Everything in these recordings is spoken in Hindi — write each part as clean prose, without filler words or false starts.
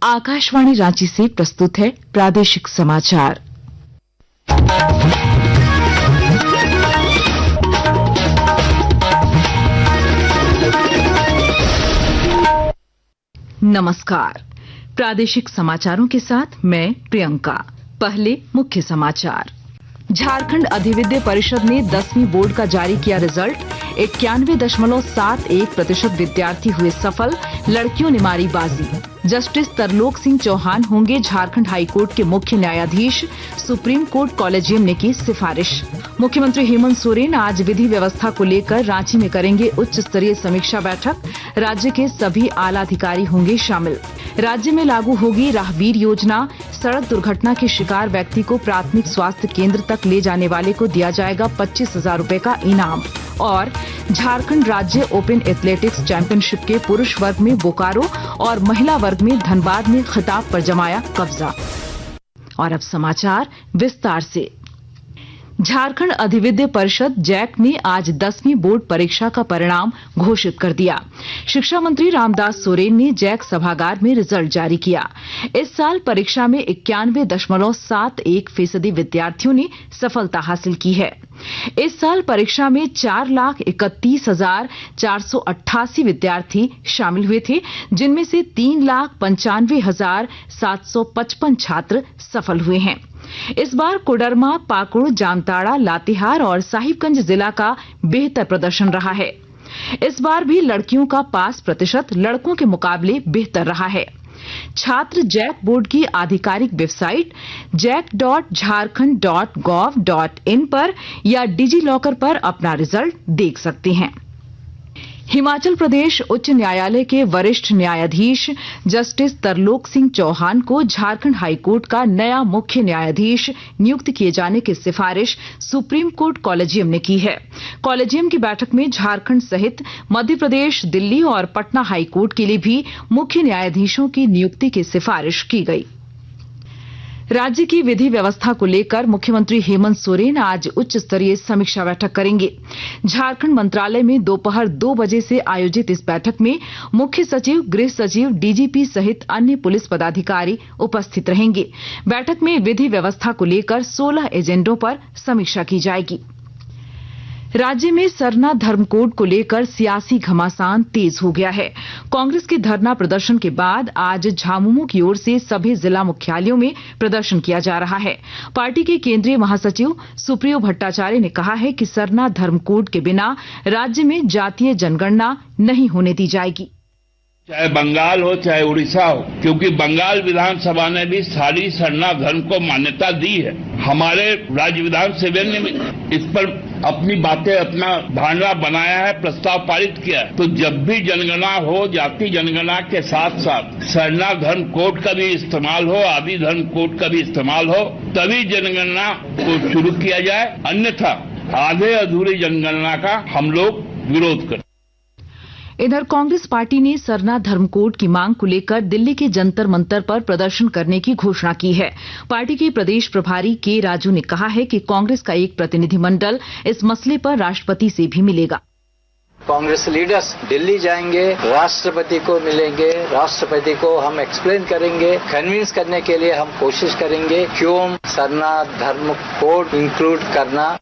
आकाशवाणी रांची से प्रस्तुत है प्रादेशिक समाचार। नमस्कार। प्रादेशिक समाचारों के साथ मैं प्रियंका। पहले मुख्य समाचार। झारखंड अधिविद्य परिषद ने 10वीं बोर्ड का जारी किया रिजल्ट। 91.71% विद्यार्थी हुए सफल, लड़कियों ने मारी बाजी। जस्टिस तरलोक सिंह चौहान होंगे झारखंड हाईकोर्ट के मुख्य न्यायाधीश, सुप्रीम कोर्ट कॉलेजियम ने की सिफारिश। मुख्यमंत्री हेमंत सोरेन आज विधि व्यवस्था को लेकर रांची में करेंगे उच्च स्तरीय समीक्षा बैठक। राज्य के सभी आला अधिकारी होंगे शामिल। राज्य में लागू होगी राहगीर योजना। सड़क दुर्घटना के शिकार व्यक्ति को प्राथमिक स्वास्थ्य केंद्र तक ले जाने वाले को दिया जाएगा 25,000 रूपये का इनाम। और झारखंड राज्य ओपन एथलेटिक्स चैंपियनशिप के पुरुष वर्ग में बोकारो और महिला वर्ग में धनबाद ने खिताब पर जमाया कब्जा। और अब समाचार विस्तार से। झारखंड अधिविद्य परिषद जैक ने आज 10वीं बोर्ड परीक्षा का परिणाम घोषित कर दिया। शिक्षा मंत्री रामदास सोरेन ने जैक सभागार में रिजल्ट जारी किया। इस साल परीक्षा में 91.71% विद्यार्थियों ने सफलता हासिल की है। इस साल परीक्षा में 4,31,488 विद्यार्थी शामिल हुए थे, जिनमें से 3,95,755 छात्र सफल हुए हैं। इस बार कोडरमा, पाकुड़, जामताड़ा, लातेहार और साहिबगंज जिला का बेहतर प्रदर्शन रहा है। इस बार भी लड़कियों का पास प्रतिशत लड़कों के मुकाबले बेहतर रहा है। छात्र जैक बोर्ड की आधिकारिक वेबसाइट jack.jharkhand.gov.in पर या डिजी लॉकर पर अपना रिजल्ट देख सकते हैं। हिमाचल प्रदेश उच्च न्यायालय के वरिष्ठ न्यायाधीश जस्टिस तरलोक सिंह चौहान को झारखंड हाईकोर्ट का नया मुख्य न्यायाधीश नियुक्त किए जाने की सिफारिश सुप्रीम कोर्ट कॉलेजियम ने की है। कॉलेजियम की बैठक में झारखंड सहित मध्य प्रदेश, दिल्ली और पटना हाईकोर्ट के लिए भी मुख्य न्यायाधीशों की नियुक्ति की सिफारिश की गई। राज्य की विधि व्यवस्था को लेकर मुख्यमंत्री हेमंत सोरेन आज उच्च स्तरीय समीक्षा बैठक करेंगे। झारखंड मंत्रालय में दोपहर 2 बजे से आयोजित इस बैठक में मुख्य सचिव, गृह सचिव, डीजीपी सहित अन्य पुलिस पदाधिकारी उपस्थित रहेंगे। बैठक में विधि व्यवस्था को लेकर 16 एजेंडों पर समीक्षा की जाएगी। राज्य में सरना धर्म कोड को लेकर सियासी घमासान तेज हो गया है। कांग्रेस के धरना प्रदर्शन के बाद आज झामुमो की ओर से सभी जिला मुख्यालयों में प्रदर्शन किया जा रहा है। पार्टी के केंद्रीय महासचिव सुप्रियो भट्टाचार्य ने कहा है कि सरना धर्म कोड के बिना राज्य में जातीय जनगणना नहीं होने दी जाएगी। चाहे बंगाल हो चाहे उड़ीसा हो, क्योंकि बंगाल विधानसभा ने भी सारी सरना धर्म को मान्यता दी है। हमारे राज्य विधानसभा ने इस पर अपनी बातें, अपना धारणा बनाया है, प्रस्ताव पारित किया है। तो जब भी जनगणना हो, जाति जनगणना के साथ साथ सरना धर्म कोड का भी इस्तेमाल हो, आदि धर्म कोड का भी इस्तेमाल हो, तभी जनगणना को शुरू किया जाए। अन्यथा आधे अधूरी जनगणना का हम लोग विरोध करते। इधर कांग्रेस पार्टी ने सरना धर्म कोड की मांग को लेकर दिल्ली के जंतर मंतर पर प्रदर्शन करने की घोषणा की है। पार्टी के प्रदेश प्रभारी के राजू ने कहा है कि कांग्रेस का एक प्रतिनिधिमंडल इस मसले पर राष्ट्रपति से भी मिलेगा। कांग्रेस लीडर्स दिल्ली जाएंगे, राष्ट्रपति को मिलेंगे, राष्ट्रपति को हम एक्सप्लेन करेंगे, कन्विंस करने के लिए हम कोशिश करेंगे क्यों सरना धर्म कोड इंक्लूड करना।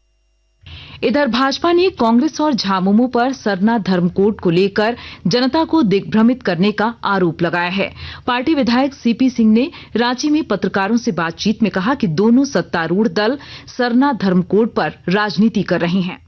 इधर भाजपा ने कांग्रेस और झामुमो पर सरना धर्म कोड को लेकर जनता को दिग्भ्रमित करने का आरोप लगाया है। पार्टी विधायक सीपी सिंह ने रांची में पत्रकारों से बातचीत में कहा कि दोनों सत्तारूढ़ दल सरना धर्म कोड पर राजनीति कर रहे हैं।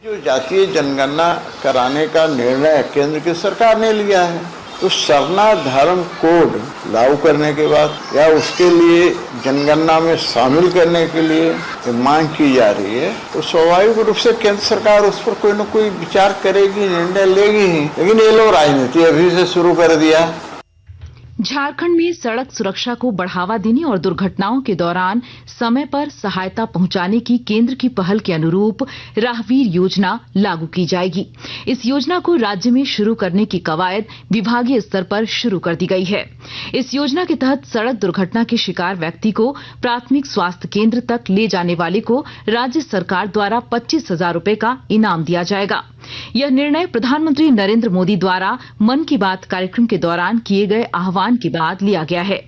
जो जातीय जनगणना कराने का निर्णय केंद्र की सरकार ने लिया है, तो सरना धर्म कोड लागू करने के बाद या उसके लिए जनगणना में शामिल करने के लिए मांग की जा रही है, तो स्वाभाविक रूप से केंद्र सरकार उस पर कोई न कोई विचार करेगी, निर्णय लेगी ही। लेकिन ये लोग राजनीति अभी से शुरू कर दिया। झारखंड में सड़क सुरक्षा को बढ़ावा देने और दुर्घटनाओं के दौरान समय पर सहायता पहुंचाने की केंद्र की पहल के अनुरूप राहगीर योजना लागू की जाएगी। इस योजना को राज्य में शुरू करने की कवायद विभागीय स्तर पर शुरू कर दी गई है। इस योजना के तहत सड़क दुर्घटना के शिकार व्यक्ति को प्राथमिक स्वास्थ्य केंद्र तक ले जाने वाले को राज्य सरकार द्वारा 25,000 रूपये का इनाम दिया जाएगा। यह निर्णय प्रधानमंत्री नरेंद्र मोदी द्वारा मन की बात कार्यक्रम के दौरान किए गए आह्वान के बाद लिया गया है,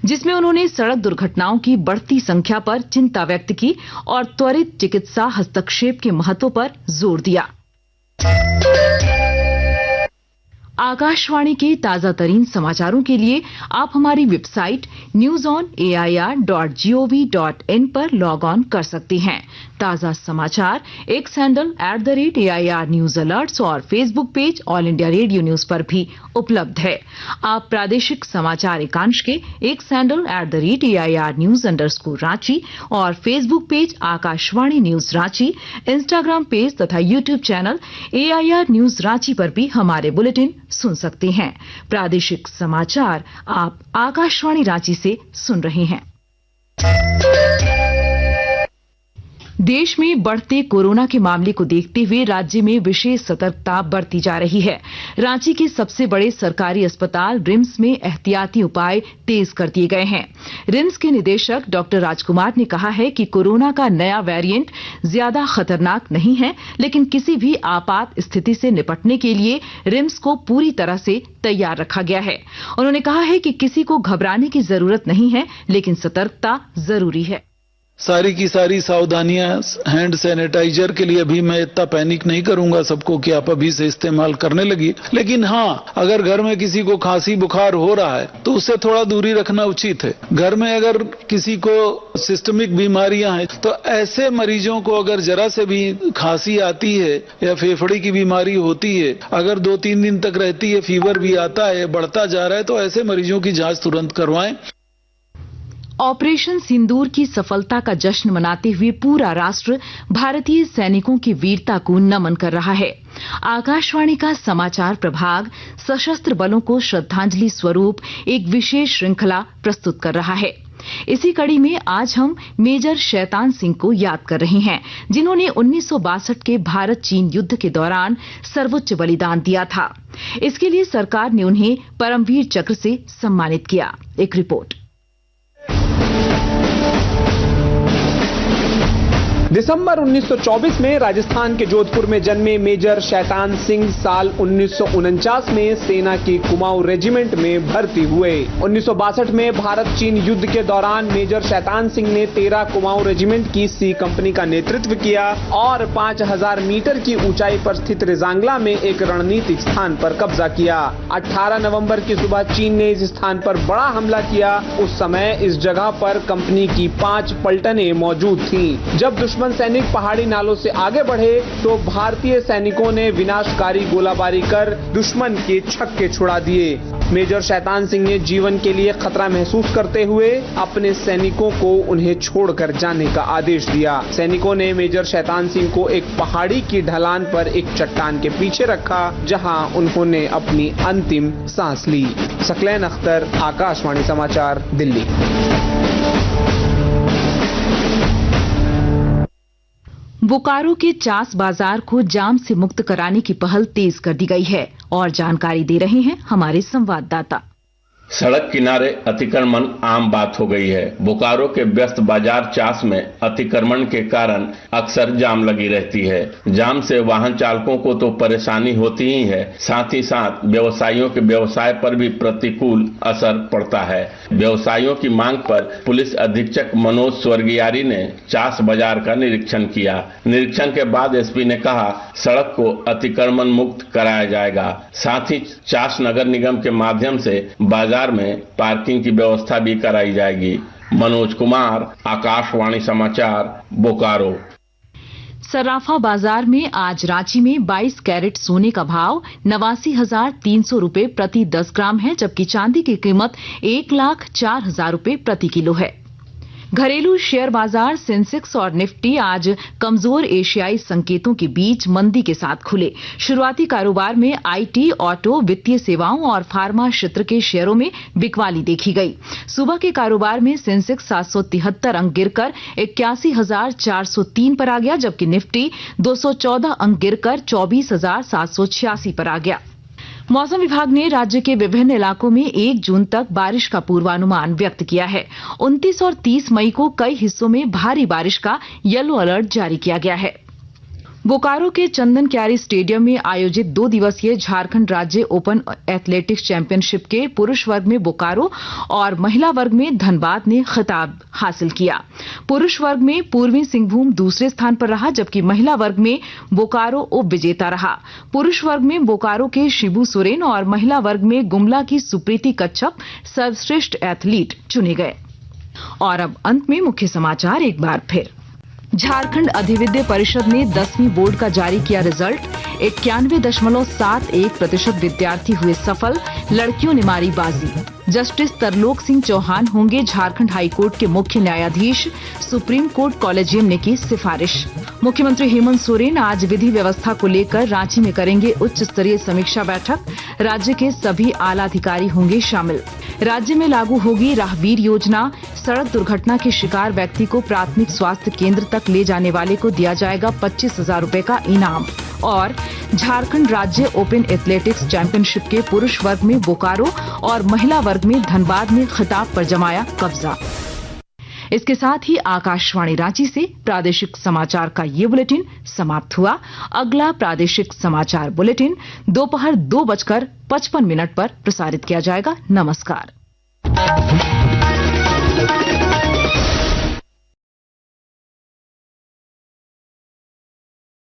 जिसमें उन्होंने सड़क दुर्घटनाओं की बढ़ती संख्या पर चिंता व्यक्त की और त्वरित चिकित्सा हस्तक्षेप के महत्व पर जोर दिया। आकाशवाणी के ताजा तरीन समाचारों के लिए आप हमारी वेबसाइट newsonair.gov.in पर लॉग ऑन कर सकते हैं। ताजा समाचार X handle @AIR news alerts और Facebook page All India Radio news पर भी उपलब्ध है। आप प्रादेशिक समाचार एकांश के X handle @AIR news _Ranchi और Facebook page Akashvani news Ranchi, Instagram page तथा YouTube channel AIR news Ranchi पर भी हमारे बुलेटिन सुन सकते हैं। प्रादेशिक समाचार आप आकाशवाणी रांची से सुन रहे हैं। देश में बढ़ते कोरोना के मामले को देखते हुए राज्य में विशेष सतर्कता बरती जा रही है। रांची के सबसे बड़े सरकारी अस्पताल रिम्स में एहतियाती उपाय तेज कर दिए गए हैं। रिम्स के निदेशक डॉक्टर राजकुमार ने कहा है कि कोरोना का नया वेरिएंट ज्यादा खतरनाक नहीं है, लेकिन किसी भी आपात स्थिति से निपटने के लिए रिम्स को पूरी तरह से तैयार रखा गया है। उन्होंने कहा है कि किसी को घबराने की जरूरत नहीं है, लेकिन सतर्कता जरूरी है। सारी की सारी सावधानियां हैंड सैनिटाइजर के लिए अभी मैं इतना पैनिक नहीं करूंगा सबको कि आप अभी से इस्तेमाल करने लगी, लेकिन हाँ, अगर घर में किसी को खांसी बुखार हो रहा है तो उससे थोड़ा दूरी रखना उचित है। घर में अगर किसी को सिस्टमिक बीमारियां हैं तो ऐसे मरीजों को अगर जरा से भी खांसी आती है या फेफड़े की बीमारी होती है, अगर 2-3 दिन तक रहती है, फीवर भी आता है, बढ़ता जा रहा है, तो ऐसे मरीजों की जांच तुरंत करवाएं। ऑपरेशन सिंदूर की सफलता का जश्न मनाते हुए पूरा राष्ट्र भारतीय सैनिकों की वीरता को नमन कर रहा है। आकाशवाणी का समाचार प्रभाग सशस्त्र बलों को श्रद्धांजलि स्वरूप एक विशेष श्रृंखला प्रस्तुत कर रहा है। इसी कड़ी में आज हम मेजर शैतान सिंह को याद कर रहे हैं, जिन्होंने 1962 के भारत चीन युद्ध के दौरान सर्वोच्च बलिदान दिया था। इसके लिए सरकार ने उन्हें परमवीर चक्र से सम्मानित किया। एक रिपोर्ट। दिसंबर 1924 में राजस्थान के जोधपुर में जन्मे मेजर शैतान सिंह साल 1949 में सेना की कुमाऊं रेजिमेंट में भर्ती हुए। 1962 में भारत चीन युद्ध के दौरान मेजर शैतान सिंह ने 13 कुमाऊं रेजिमेंट की सी कंपनी का नेतृत्व किया और 5000 मीटर की ऊंचाई पर स्थित रेजांगला में एक रणनीतिक स्थान पर कब्जा किया। 18 नवंबर की सुबह चीन ने इस स्थान पर बड़ा हमला किया। उस समय इस जगह पर कंपनी की 5 पलटनें मौजूद थीं। जब दुश्मन सैनिक पहाड़ी नालों से आगे बढ़े तो भारतीय सैनिकों ने विनाशकारी गोलाबारी कर दुश्मन के छक्के छुड़ा दिए। मेजर शैतान सिंह ने जीवन के लिए खतरा महसूस करते हुए अपने सैनिकों को उन्हें छोड़कर जाने का आदेश दिया। सैनिकों ने मेजर शैतान सिंह को एक पहाड़ी की ढलान पर एक चट्टान के पीछे रखा, जहां उन्होंने अपनी अंतिम सांस ली। सकलैन अख्तर, आकाशवाणी समाचार, दिल्ली। बोकारो के चास बाजार को जाम से मुक्त कराने की पहल तेज कर दी गई है और जानकारी दे रहे हैं हमारे संवाददाता। सड़क किनारे अतिक्रमण आम बात हो गई है। बोकारो के व्यस्त बाजार चास में अतिक्रमण के कारण अक्सर जाम लगी रहती है। जाम से वाहन चालकों को तो परेशानी होती ही है, साथ ही साथ व्यवसायियों के व्यवसाय पर भी प्रतिकूल असर पड़ता है। व्यवसायियों की मांग पर पुलिस अधीक्षक मनोज स्वर्गियारी ने चास बाजार का निरीक्षण किया। निरीक्षण के बाद एसपी ने कहा, सड़क को अतिक्रमण मुक्त कराया जाएगा। साथ ही चास नगर निगम के माध्यम से बाजार में पार्किंग की व्यवस्था भी कराई जाएगी। मनोज कुमार, आकाशवाणी समाचार, बोकारो। सर्राफा बाजार में आज रांची में 22 कैरेट सोने का भाव 89,300 रुपए प्रति 10 ग्राम है, जबकि चांदी की कीमत 1,04,000 रुपए प्रति किलो है। घरेलू शेयर बाजार सेंसेक्स और निफ्टी आज कमजोर एशियाई संकेतों के बीच मंदी के साथ खुले। शुरुआती कारोबार में आईटी, ऑटो, वित्तीय सेवाओं और फार्मा क्षेत्र के शेयरों में बिकवाली देखी गई। सुबह के कारोबार में सेंसेक्स 773 अंक गिरकर 81,403 पर आ गया, जबकि निफ्टी 214 अंक गिरकर 24,786 पर आ गया। मौसम विभाग ने राज्य के विभिन्न इलाकों में 1 जून तक बारिश का पूर्वानुमान व्यक्त किया है। 29 और 30 मई को कई हिस्सों में भारी बारिश का येलो अलर्ट जारी किया गया है। बोकारो के चंदन क्यारी स्टेडियम में आयोजित 2 दिवसीय झारखंड राज्य ओपन एथलेटिक्स चैंपियनशिप के पुरुष वर्ग में बोकारो और महिला वर्ग में धनबाद ने खिताब हासिल किया। पुरुष वर्ग में पूर्वी सिंहभूम दूसरे स्थान पर रहा, जबकि महिला वर्ग में बोकारो उप विजेता रहा। पुरुष वर्ग में बोकारो के शिबू सोरेन और महिला वर्ग में गुमला की सुप्रीति कच्छप सर्वश्रेष्ठ एथलीट चुने गए। और अब अंत में मुख्य समाचार एक बार फिर। झारखंड अधिविद्य परिषद ने 10वीं बोर्ड का जारी किया रिजल्ट। 91.71% विद्यार्थी हुए सफल, लड़कियों ने मारी बाजी। जस्टिस तरलोक सिंह चौहान होंगे झारखंड हाईकोर्ट के मुख्य न्यायाधीश, सुप्रीम कोर्ट कॉलेजियम ने की सिफारिश। मुख्यमंत्री हेमंत सोरेन आज विधि व्यवस्था को लेकर रांची में करेंगे उच्च स्तरीय समीक्षा बैठक। राज्य के सभी आला अधिकारी होंगे शामिल। राज्य में लागू होगी राहगीर योजना। सड़क दुर्घटना के शिकार व्यक्ति को प्राथमिक स्वास्थ्य केंद्र तक ले जाने वाले को दिया जाएगा 25,000 रुपए का इनाम। और झारखंड राज्य ओपन एथलेटिक्स चैंपियनशिप के पुरुष वर्ग में बोकारो और महिला वर्ग में धनबाद ने खिताब पर जमाया कब्जा। इसके साथ ही आकाशवाणी रांची से प्रादेशिक समाचार का ये बुलेटिन समाप्त हुआ। अगला प्रादेशिक समाचार बुलेटिन दोपहर 2:55 पर प्रसारित किया जाएगा। नमस्कार।